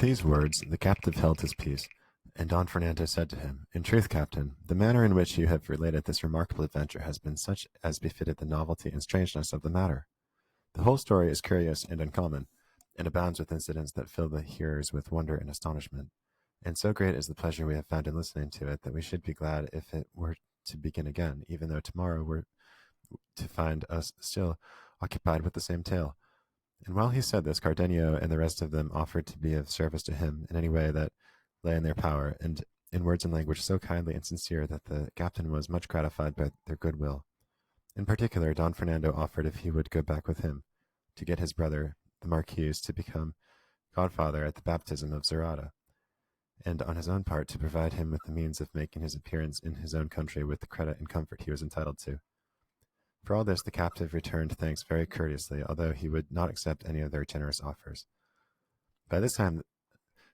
these words the captive held his peace, and Don Fernando said to him, "In truth, captain, the manner in which you have related this remarkable adventure has been such as befitted the novelty and strangeness of the matter. The whole story is curious and uncommon, and abounds with incidents that fill the hearers with wonder and astonishment. And so great is the pleasure we have found in listening to it that we should be glad if it were to begin again, even though tomorrow were to find us still occupied with the same tale." And while he said this, Cardenio and the rest of them offered to be of service to him in any way that lay in their power, and in words and language so kindly and sincere that the captain was much gratified by their goodwill. In particular, Don Fernando offered if he would go back with him, to get his brother, the Marquis, to become godfather at the baptism of Zerata, and on his own part to provide him with the means of making his appearance in his own country with the credit and comfort he was entitled to. For all this the captive returned thanks very courteously, although he would not accept any of their generous offers. By this time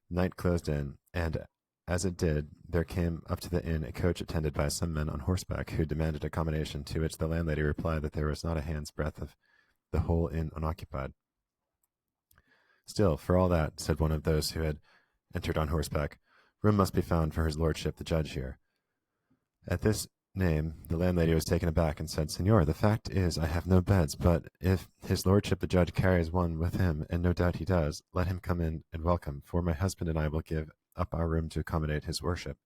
night closed in, and as it did, there came up to the inn a coach attended by some men on horseback, who demanded accommodation, to which the landlady replied that there was not a hand's breadth of the whole inn unoccupied. "Still, for all that," said one of those who had entered on horseback, "room must be found for his lordship the judge here." At this name the landlady was taken aback, and said, "Señor, the fact is I have no beds, but if his lordship the judge carries one with him, and no doubt he does, let him come in and welcome, for my husband and I will give up our room to accommodate his worship."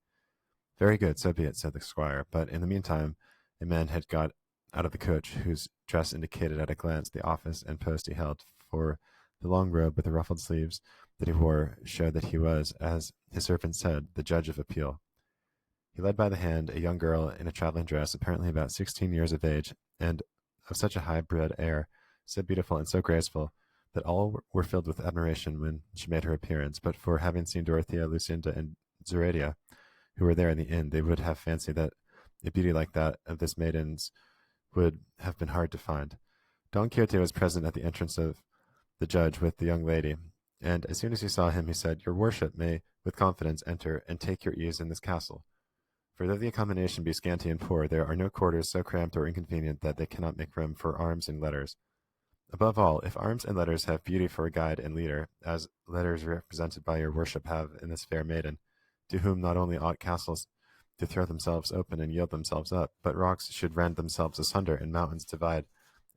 "Very good, so be it," said the squire, but in the meantime a man had got out of the coach, whose dress indicated at a glance the office and post he held, for the long robe with the ruffled sleeves that he wore showed that he was, as his servant said, the judge of appeal. He led by the hand a young girl in a travelling dress, apparently about 16 years of age, and of such a high-bred air, so beautiful and so graceful, that all were filled with admiration when she made her appearance. But for having seen Dorothea, Lucinda, and Zoraida, who were there in the inn, they would have fancied that a beauty like that of this maiden's would have been hard to find. Don Quixote was present at the entrance of the judge with the young lady, and as soon as he saw him, he said, "Your worship may with confidence enter and take your ease in this castle. For though the accommodation be scanty and poor, there are no quarters so cramped or inconvenient that they cannot make room for arms and letters. Above all, if arms and letters have beauty for a guide and leader, as letters represented by your worship have in this fair maiden, to whom not only ought castles to throw themselves open and yield themselves up, but rocks should rend themselves asunder and mountains divide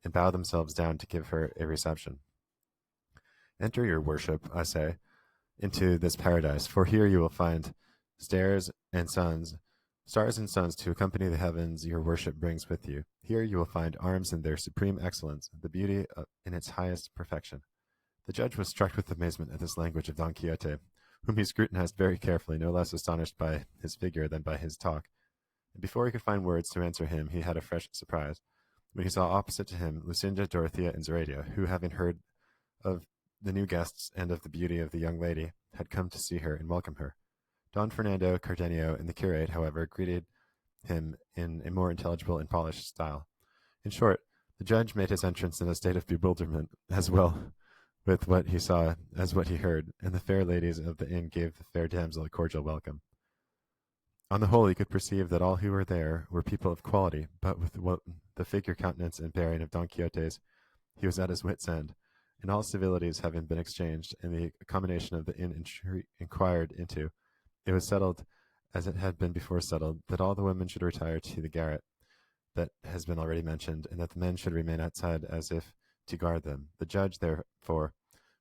and bow themselves down to give her a reception. Enter, your worship, I say, into this paradise, for here you will find stars and suns to accompany the heavens your worship brings with you. Here you will find arms in their supreme excellence, the beauty in its highest perfection." The judge was struck with amazement at this language of Don Quixote, whom he scrutinized very carefully, no less astonished by his figure than by his talk. And before he could find words to answer him, he had a fresh surprise, when he saw opposite to him Lucinda, Dorothea, and Zoraida, who, having heard of the new guests and of the beauty of the young lady, had come to see her and welcome her. Don Fernando, Cardenio, and the curate, however, greeted him in a more intelligible and polished style. In short, the judge made his entrance in a state of bewilderment, as well with what he saw as what he heard, and the fair ladies of the inn gave the fair damsel a cordial welcome. On the whole, he could perceive that all who were there were people of quality, but with the figure, countenance, and bearing of Don Quixote's, he was at his wit's end, and all civilities having been exchanged, and the accommodation of the inn inquired into, it was settled, as it had been before settled, that all the women should retire to the garret that has been already mentioned, and that the men should remain outside as if to guard them. The judge, therefore,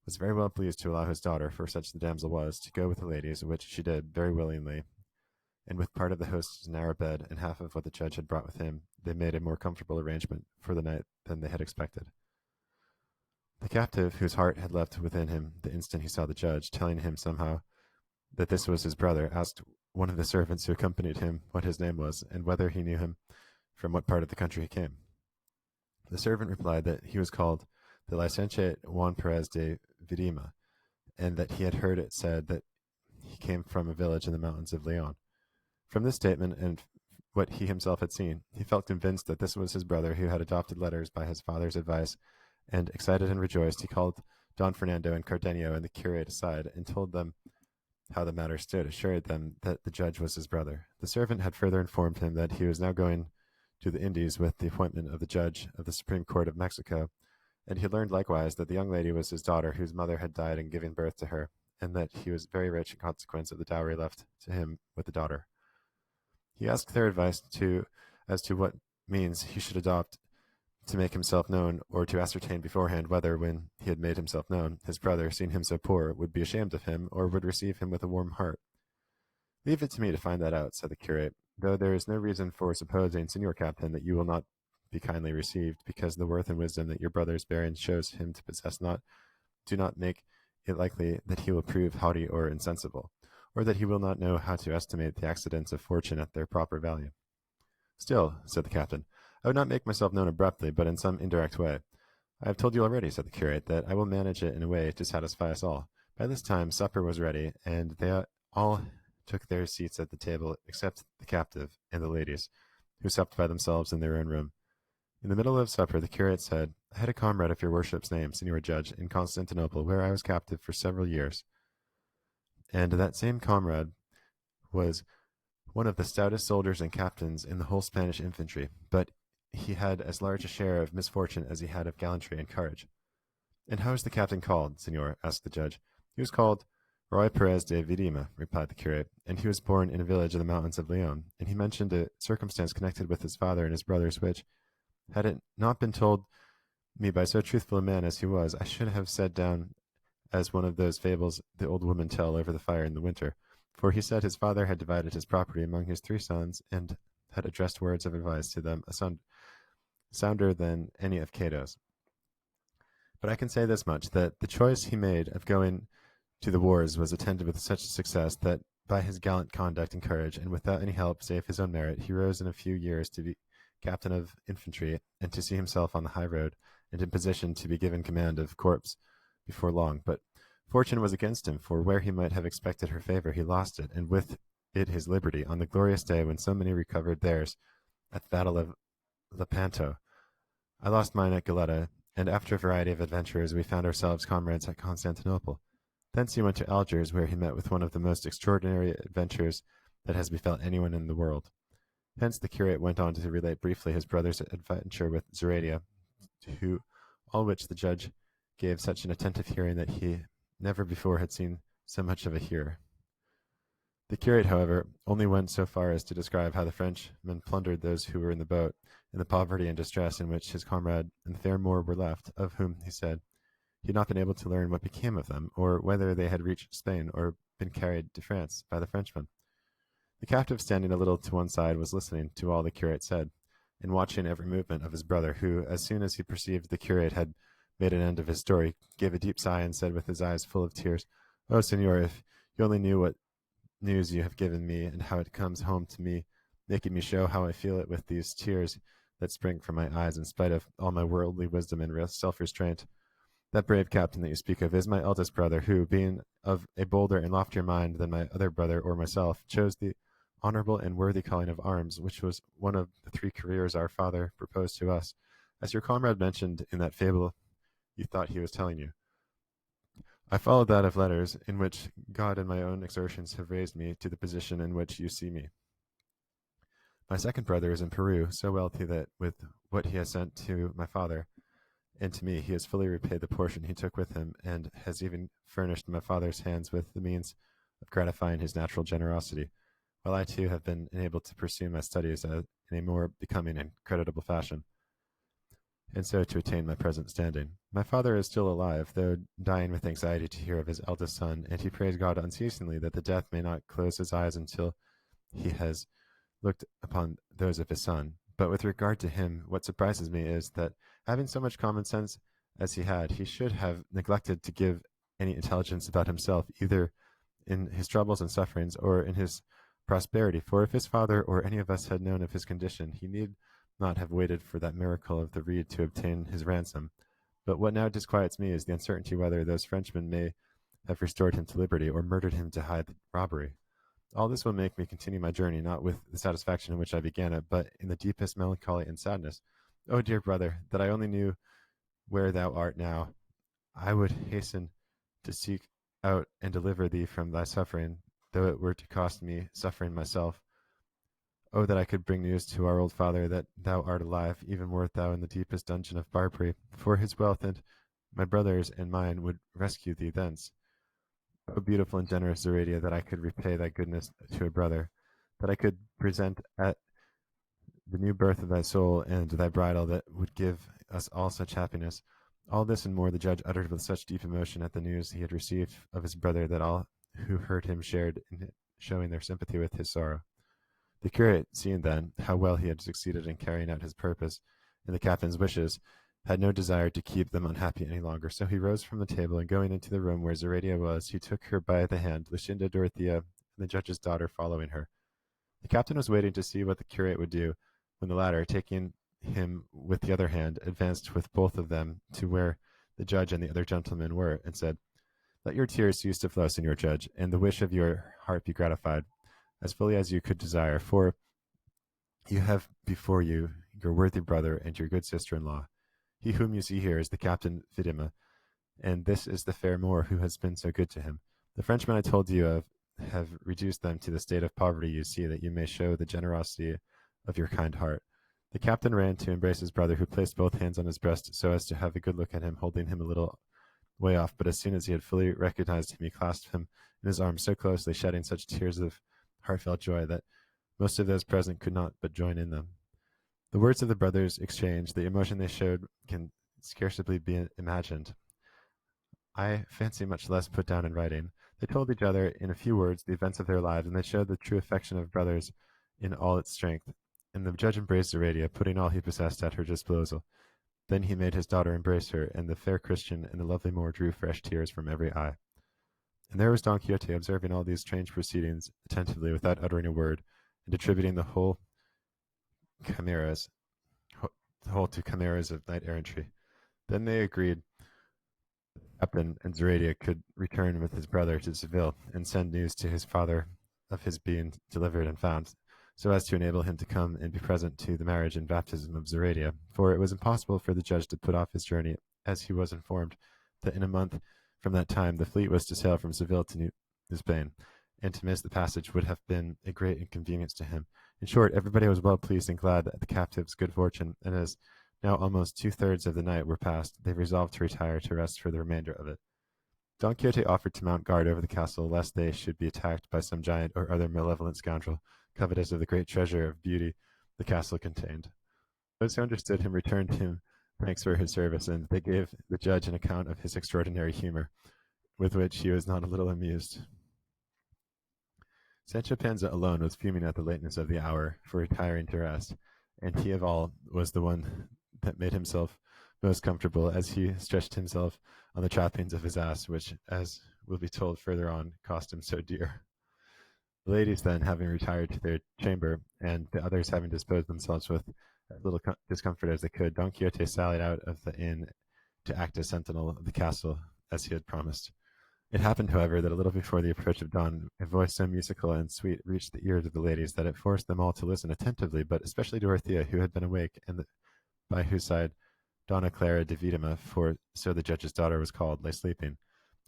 was very well pleased to allow his daughter, for such the damsel was, to go with the ladies, which she did very willingly, and with part of the host's narrow bed and half of what the judge had brought with him, they made a more comfortable arrangement for the night than they had expected. The captive, whose heart had leapt within him the instant he saw the judge, telling him somehow that this was his brother, asked one of the servants who accompanied him what his name was, and whether he knew him from what part of the country he came. The servant replied that he was called the licentiate Juan Perez de Vidima, and that he had heard it said that he came from a village in the mountains of Leon. From this statement, and what he himself had seen, he felt convinced that this was his brother, who had adopted letters by his father's advice, and, excited and rejoiced, he called Don Fernando and Cardenio and the curate aside, and told them how the matter stood, assured them that the judge was his brother. The servant had further informed him that he was now going to the Indies with the appointment of the judge of the Supreme Court of Mexico, and he learned likewise that the young lady was his daughter, whose mother had died in giving birth to her, and that he was very rich in consequence of the dowry left to him with the daughter. He asked their advice as to what means he should adopt to make himself known, or to ascertain beforehand whether, when he had made himself known, his brother, seeing him so poor, would be ashamed of him, or would receive him with a warm heart. Leave it to me to find that out, said the curate, though there is no reason for supposing, Signor Captain, that you will not be kindly received, because the worth and wisdom that your brother's bearing shows him to possess do not make it likely that he will prove haughty or insensible, or that he will not know how to estimate the accidents of fortune at their proper value. Still, said the captain, I would not make myself known abruptly, but in some indirect way. I have told you already, said the curate, that I will manage it in a way to satisfy us all. By this time supper was ready, and they all took their seats at the table, except the captive and the ladies, who supped by themselves in their own room. In the middle of supper, the curate said, I had a comrade of your worship's name, Signor Judge, in Constantinople, where I was captive for several years. And that same comrade was one of the stoutest soldiers and captains in the whole Spanish infantry, but he had as large a share of misfortune as he had of gallantry and courage. And how is the captain called, Signor? Asked the judge. He was called Roy Perez de Vidima, replied the curate, and he was born in a village in the mountains of Leon, and he mentioned a circumstance connected with his father and his brothers which, had it not been told me by so truthful a man as he was, I should have set down as one of those fables the old women tell over the fire in the winter. For he said his father had divided his property among his 3 sons, and had addressed words of advice to them, sounder than any of Cato's. But I can say this much, that the choice he made of going to the wars was attended with such success that by his gallant conduct and courage, and without any help save his own merit, he rose in a few years to be captain of infantry, and to see himself on the high road, and in position to be given command of corps before long. But fortune was against him, for where he might have expected her favor, he lost it, and with it his liberty, on the glorious day when so many recovered theirs at the battle of Lepanto. I lost mine at Galata, and after a variety of adventures we found ourselves comrades at Constantinople. Thence he went to Algiers, where he met with one of the most extraordinary adventures that has befell anyone in the world. Hence the curate went on to relate briefly his brother's adventure with Zoraida, to all which the judge gave such an attentive hearing that he never before had seen so much of a hearer. The curate, however, only went so far as to describe how the Frenchmen plundered those who were in the boat, in the poverty and distress in which his comrade and the fair Moor were left, of whom, he said, he had not been able to learn what became of them, or whether they had reached Spain, or been carried to France by the Frenchmen. The captive, standing a little to one side, was listening to all the curate said, and watching every movement of his brother, who, as soon as he perceived the curate had made an end of his story, gave a deep sigh, and said with his eyes full of tears, Oh, Signor, if you only knew what news you have given me, and how it comes home to me, making me show how I feel it with these tears that spring from my eyes, in spite of all my worldly wisdom and self-restraint. That brave captain that you speak of is my eldest brother, who, being of a bolder and loftier mind than my other brother or myself, chose the honorable and worthy calling of arms, which was one of the 3 careers our father proposed to us, as your comrade mentioned in that fable you thought he was telling you. I followed that of letters, in which God and my own exertions have raised me to the position in which you see me. My second brother is in Peru, so wealthy that with what he has sent to my father and to me, he has fully repaid the portion he took with him, and has even furnished my father's hands with the means of gratifying his natural generosity, while I too have been enabled to pursue my studies in a more becoming and creditable fashion, and so to attain my present standing. My father is still alive, though dying with anxiety to hear of his eldest son, and he prays God unceasingly that the death may not close his eyes until he has looked upon those of his son. But with regard to him, what surprises me is that, having so much common sense as he had, he should have neglected to give any intelligence about himself, either in his troubles and sufferings, or in his prosperity. For if his father or any of us had known of his condition, he need not have waited for that miracle of the reed to obtain his ransom. But what now disquiets me is the uncertainty whether those Frenchmen may have restored him to liberty, or murdered him to hide the robbery. All this will make me continue my journey, not with the satisfaction in which I began it, but in the deepest melancholy and sadness. Oh, dear brother, that I only knew where thou art now! I would hasten to seek out and deliver thee from thy suffering, though it were to cost me suffering myself. Oh, that I could bring news to our old father that thou art alive, even wert thou in the deepest dungeon of Barbary, for his wealth and my brother's and mine would rescue thee thence. O beautiful and generous Zoraida, that I could repay thy goodness to a brother, that I could present at the new birth of thy soul and thy bridal that would give us all such happiness. All this and more the judge uttered with such deep emotion at the news he had received of his brother that all who heard him shared in showing their sympathy with his sorrow. The curate, seeing then how well he had succeeded in carrying out his purpose and the captain's wishes, had no desire to keep them unhappy any longer. So he rose from the table, and going into the room where Zoraida was, he took her by the hand, Lucinda, Dorothea, and the judge's daughter following her. The captain was waiting to see what the curate would do, when the latter, taking him with the other hand, advanced with both of them to where the judge and the other gentlemen were, and said, "Let your tears cease to flow, Señor Judge, and the wish of your heart be gratified, as fully as you could desire, for you have before you your worthy brother and your good sister-in-law. He whom you see here is the Captain Vidima, and this is the fair Moor who has been so good to him. The Frenchmen I told you of have reduced them to the state of poverty you see, that you may show the generosity of your kind heart." The captain ran to embrace his brother, who placed both hands on his breast so as to have a good look at him, holding him a little way off. But as soon as he had fully recognized him, he clasped him in his arms so closely, shedding such tears of heartfelt joy that most of those present could not but join in them. The words of the brothers exchanged, the emotion they showed, can scarcely be imagined. I fancy much less put down in writing. They told each other in a few words the events of their lives, and they showed the true affection of brothers in all its strength. And the judge embraced Zoraida, putting all he possessed at her disposal. Then he made his daughter embrace her, and the fair Christian and the lovely Moor drew fresh tears from every eye. And there was Don Quixote, observing all these strange proceedings attentively, without uttering a word, and attributing the whole chimeras, the whole to chimeras of knight errantry. Then they agreed Captain and Zoraida could return with his brother to Seville, and send news to his father of his being delivered and found, so as to enable him to come and be present to the marriage and baptism of Zoraida, for it was impossible for the judge to put off his journey, as he was informed that in a month from that time the fleet was to sail from Seville to New Spain, and to miss the passage would have been a great inconvenience to him. In short, everybody was well pleased and glad at the captive's good fortune, and as now almost 2/3 of the night were past, they resolved to retire to rest for the remainder of it. Don Quixote offered to mount guard over the castle, lest they should be attacked by some giant or other malevolent scoundrel, covetous of the great treasure of beauty the castle contained. Those who understood him returned him thanks for his service, and they gave the judge an account of his extraordinary humor, with which he was not a little amused. Sancho Panza alone was fuming at the lateness of the hour for retiring to rest, and he of all was the one that made himself most comfortable, as he stretched himself on the trappings of his ass, which, as will be told further on, cost him so dear. The ladies then, having retired to their chamber, and the others having disposed themselves with as little discomfort as they could, Don Quixote sallied out of the inn to act as sentinel of the castle, as he had promised. It happened, however, that a little before the approach of dawn, a voice so musical and sweet reached the ears of the ladies that it forced them all to listen attentively, but especially Dorothea, who had been awake, and by whose side Donna Clara de Vidima, for so the judge's daughter was called, lay sleeping.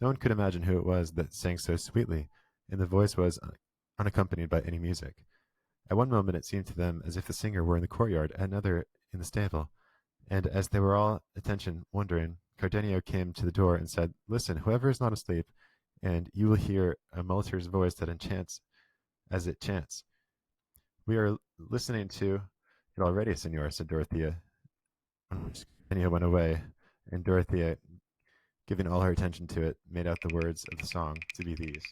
No one could imagine who it was that sang so sweetly, and the voice was unaccompanied by any music. At one moment it seemed to them as if the singer were in the courtyard, at another in the stable, and as they were all attention, wondering, Cardenio came to the door and said, "Listen, whoever is not asleep, and you will hear a multer's voice that enchants as it chants." "We are listening to it already, Señor," said Dorothea. Cardenio went away, and Dorothea, giving all her attention to it, made out the words of the song to be these.